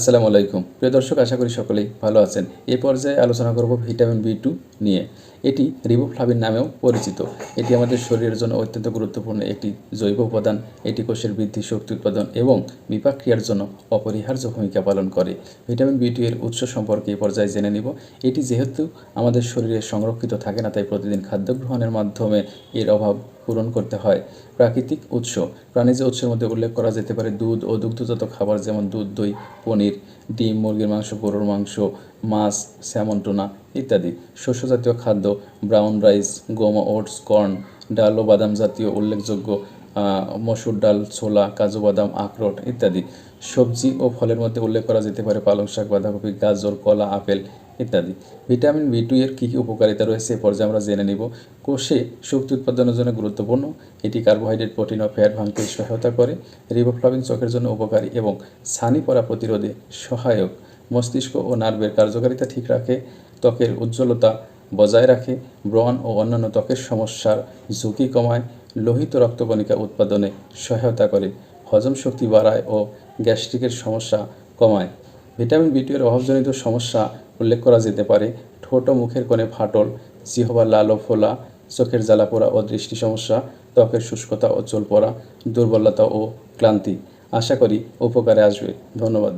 আসসালামু আলাইকুম প্রিয় দর্শক, আশা করি সকলেই ভালো আছেন। এই পর্যায়ে আলোচনা করব ভিটামিন বি টু নিয়ে। এটি রিবোফ্লাভিন নামেও পরিচিত। এটি আমাদের শরীরের জন্য অত্যন্ত গুরুত্বপূর্ণ একটি জৈব উপাদান। এটি কোষের বৃদ্ধি, শক্তি উৎপাদন এবং বিপাক ক্রিয়ার জন্য অপরিহার্য ভূমিকা পালন করে। ভিটামিন বি টু এর উৎস সম্পর্কে এই পর্যায়ে জেনে নিব। এটি যেহেতু আমাদের শরীরে সংরক্ষিত থাকে না, তাই প্রতিদিন খাদ্য গ্রহণের মাধ্যমে এর অভাব পূরণ করতে হয়। প্রাকৃতিক উৎস, প্রাণীজ উৎসের মধ্যে উল্লেখ করা যেতে পারে দুধ ও দুগ্ধজাত খাবার, যেমন দুধ, দই, পনির, ডিম, মুরগির মাংস, গরুর মাংস, মাছ, স্যামন, টুনা ইত্যাদি। শস্যজাতীয় খাদ্য, ব্রাউন রাইস, গম, ওটস, কর্ন, ডাল ও বাদাম জাতীয় উল্লেখযোগ্য, মসুর ডাল, ছোলা, কাজু বাদাম, আখরোট ইত্যাদি। সবজি ও ফলের মধ্যে উল্লেখ করা যেতে পারে পালং শাক, বাঁধাকপি, গাজর, কলা, আপেল ইত্যাদি। ভিটামিন বি টু এর কী কী উপকারিতা রয়েছে এ পর্যায়ে আমরা জেনে নিব। কোষে শক্তি উৎপাদনের জন্য গুরুত্বপূর্ণ। এটি কার্বোহাইড্রেট, প্রোটিন ও ফ্যাট ভাঙতে সহায়তা করে। রিবোফ্লাভিন চোখের জন্য উপকারী এবং ছানি পড়া প্রতিরোধে সহায়ক। মস্তিষ্ক ও নার্ভের কার্যকারিতা ঠিক রাখে। ত্বকের উজ্জ্বলতা বজায় রাখে। ব্রণ ও অন্যান্য ত্বকের সমস্যার ঝুঁকি কমায়। লোহিত রক্তকণিকা উৎপাদনে সহায়তা করে। হজম শক্তি বাড়ায় ও গ্যাস্ট্রিকের সমস্যা কমায়। ভিটামিন বি টু এর অভাবজনিত সমস্যা উল্লেখ করা যেতে পারে ঠোঁট ও মুখের কোণে ফাটল, জিহ্বা লাল ও ফোলা, চোখের জ্বালা পোড়া ও দৃষ্টি সমস্যা, ত্বকের শুষ্কতা ও চুল পড়া, দুর্বলতা ও ক্লান্তি। আশা করি উপকারে আসবে। ধন্যবাদ।